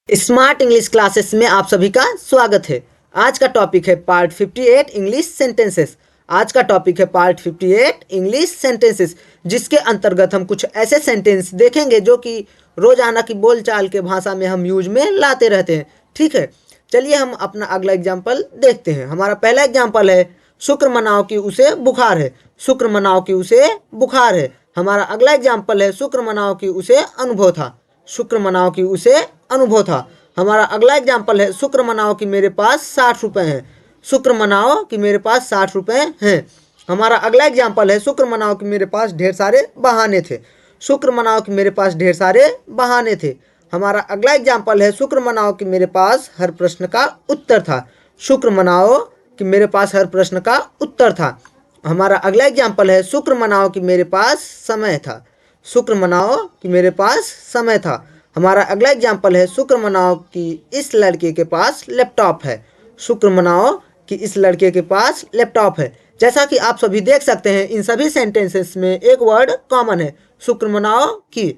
Smart English classes में आप सभी का स्वागत है। आज का टॉपिक है पार्ट 58 इंग्लिश सेंटेंसेस। आज का टॉपिक है पार्ट 58 इंग्लिश सेंटेंसेस, जिसके अंतर्गत हम कुछ ऐसे सेंटेंस देखेंगे जो कि रोजाना की बोलचाल के भाषा में हम यूज में लाते रहते हैं। ठीक है, चलिए हम अपना अगला एग्जाम्पल देखते हैं। हमारा पहला एग्जाम्पल है शुक्र मनाओ कि उसे बुखार है। शुक्र मनाओ कि उसे बुखार है। हमारा अगला एग्जाम्पल है शुक्र मनाओ कि उसे अनुभव था। शुक्र मनाओ कि उसे अनुभव था। हमारा अगला एग्जाम्पल है शुक्र मनाओ कि मेरे पास 60 रुपए हैं। शुक्र मनाओ कि मेरे पास 60 रुपए हैं। हमारा अगला एग्जाम्पल है शुक्र मनाओ कि मेरे पास ढेर सारे बहाने थे। शुक्र मनाओ कि मेरे पास ढेर सारे बहाने थे। हमारा अगला एग्जाम्पल है शुक्र मनाओ कि मेरे पास हर प्रश्न का उत्तर था। शुक्र मनाओ कि मेरे पास हर प्रश्न का उत्तर था। हमारा अगला एग्जाम्पल है शुक्र मनाओ कि मेरे पास समय था। शुक्र मनाओ कि मेरे पास समय था। हमारा अगला एग्जाम्पल है शुक्र मनाओ कि इस लड़के के पास लैपटॉप है। शुक्र मनाओ कि इस लड़के के पास लैपटॉप है। जैसा कि आप सभी देख सकते हैं, इन सभी सेंटेंसेस में एक वर्ड कॉमन है, शुक्र मनाओ कि।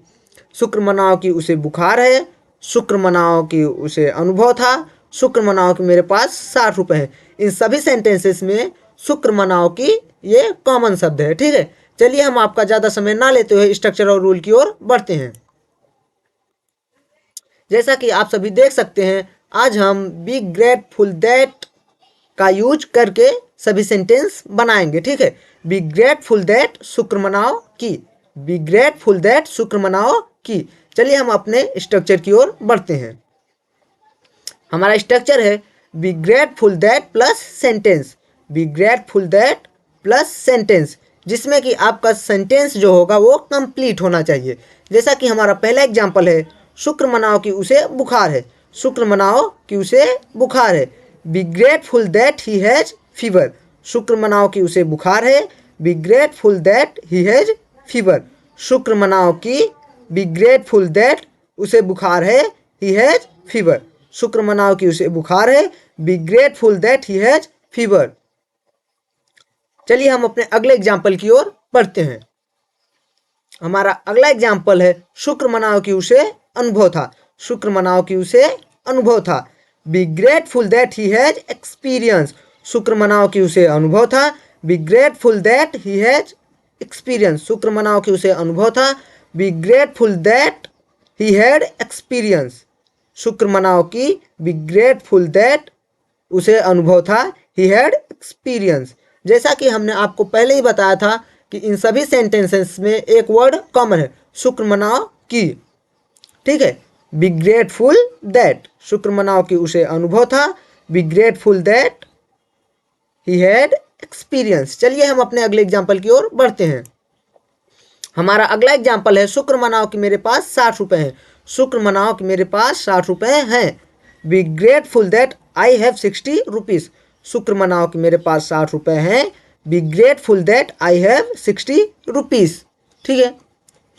शुक्र मनाओ कि उसे बुखार है। शुक्र मनाओ कि उसे अनुभव था। शुक्र मनाओ कि मेरे पास 60 रुपए हैं। इन सभी सेंटेंसेस में शुक्र मनाओ कि ये कॉमन शब्द है। ठीक है, चलिए हम आपका ज़्यादा समय ना लेते हुए स्ट्रक्चर और रूल की ओर बढ़ते हैं। जैसा कि आप सभी देख सकते हैं, आज हम बी ग्रेटफुल दैट का यूज करके सभी सेंटेंस बनाएंगे। ठीक है, बी ग्रेटफुल दैट शुक्र मनाओ कि। बी ग्रेटफुल दैट शुक्र मनाओ कि। चलिए हम अपने स्ट्रक्चर की ओर बढ़ते हैं। हमारा स्ट्रक्चर है be grateful that plus sentence. Be grateful that plus sentence, जिसमें कि आपका सेंटेंस जो होगा वो कंप्लीट होना चाहिए। जैसा कि हमारा पहला एग्जांपल है शुक्र मनाओ कि उसे बुखार है। शुक्र मनाओ कि उसे बुखार है। Be grateful that he has fever. शुक्र मनाओ कि उसे बुखार है। Be grateful that he has fever. शुक्र मनाओ कि बी ग्रेटफुल दैट उसे बुखार है, ही हैज फीवर। शुक्र मनाओ कि उसे बुखार है। Be grateful that he has fever. चलिए हम अपने अगले एग्जाम्पल की ओर बढ़ते हैं। हमारा अगला एग्जाम्पल है शुक्र मनाओ कि उसे अनुभव था। शुक्र मनाओ कि उसे अनुभव था। Be grateful that he has experience. शुक्र मनाओ कि उसे अनुभव था। Be grateful that he has experience. शुक्र मनाओ कि उसे अनुभव था। Be grateful that he had experience. शुक्र मनाओ कि बी ग्रेटफुल दैट उसे अनुभव था, ही हैड एक्सपीरियंस। जैसा कि हमने आपको पहले ही बताया था कि इन सभी सेंटेंसेस में एक वर्ड कॉमन है, शुक्र मनाओ कि। ठीक है, बी ग्रेटफुल दैट शुक्र मनाओ कि उसे अनुभव था। Be grateful that he had experience. चलिए हम अपने अगले एग्जाम्पल की ओर बढ़ते हैं। हमारा अगला एग्जाम्पल है शुक्र मनाओ कि मेरे पास 60 रुपए हैं। शुक्र मनाओ कि मेरे पास 60 रुपए हैं। Be grateful that I have 60 rupees. शुक्र मनाओ कि मेरे पास 60 रुपए हैं। Be grateful that I have 60 rupees. ठीक है,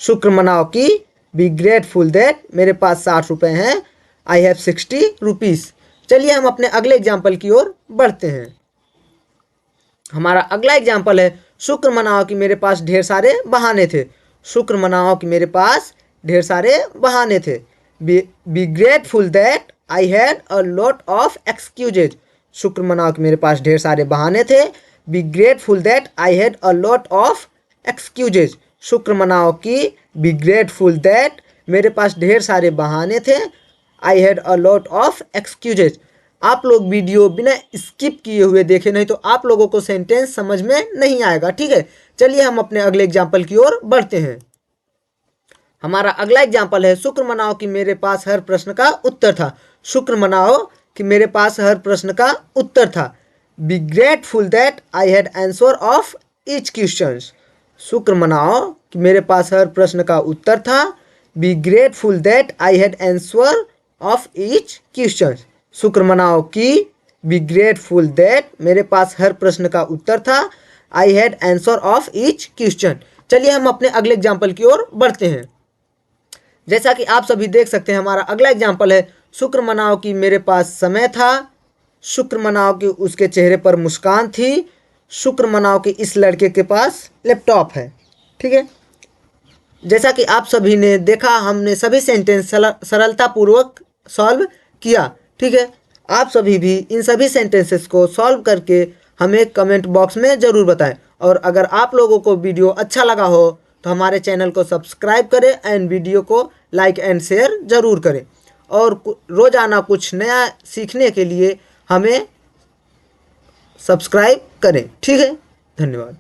शुक्र मनाओ कि बी ग्रेटफुल दैट मेरे पास 60 रुपए हैं, आई हैव 60 रुपीज़। चलिए हम अपने अगले एग्जाम्पल की ओर बढ़ते हैं। हमारा अगला एग्जाम्पल है शुक्र मनाओ कि मेरे पास ढेर सारे बहाने थे। शुक्र मनाओ कि मेरे पास ढेर सारे बहाने थे। Be grateful that I had a lot of excuses. शुक्र मनाओ कि मेरे पास ढेर सारे बहाने थे। Be grateful that I had a lot of excuses. शुक्र मनाओ कि बी ग्रेटफुल दैट मेरे पास ढेर सारे बहाने थे, I had a lot of excuses. आप लोग वीडियो बिना स्किप किए हुए देखें, नहीं तो आप लोगों को सेंटेंस समझ में नहीं आएगा। ठीक है, चलिए हम अपने अगले एग्जाम्पल की ओर बढ़ते हैं। हमारा अगला एग्जाम्पल है शुक्र मनाओ कि मेरे पास हर प्रश्न का उत्तर था। शुक्र मनाओ कि मेरे पास हर प्रश्न का उत्तर था। Be grateful that I had answer of each question. शुक्र मनाओ कि मेरे पास हर प्रश्न का उत्तर था। Be grateful that I had answer of each question. शुक्र मनाओ कि बी ग्रेटफुल दैट मेरे पास हर प्रश्न का उत्तर था, I had answer of each question. चलिए हम अपने अगले एग्जाम्पल की ओर बढ़ते हैं। जैसा कि आप सभी देख सकते हैं, हमारा अगला एग्जाम्पल है शुक्र मनाओ कि मेरे पास समय था। शुक्र मनाओ कि उसके चेहरे पर मुस्कान थी। शुक्र मनाओ कि इस लड़के के पास लैपटॉप है। ठीक है, जैसा कि आप सभी ने देखा, हमने सभी सेंटेंस सरलतापूर्वक सॉल्व किया। ठीक है, आप सभी भी इन सभी सेंटेंसेस को सॉल्व करके हमें कमेंट बॉक्स में ज़रूर बताएं। और अगर आप लोगों को वीडियो अच्छा लगा हो तो हमारे चैनल को सब्सक्राइब करें एंड वीडियो को लाइक एंड शेयर ज़रूर करें। और रोज़ाना कुछ नया सीखने के लिए हमें सब्सक्राइब करें। ठीक है, धन्यवाद।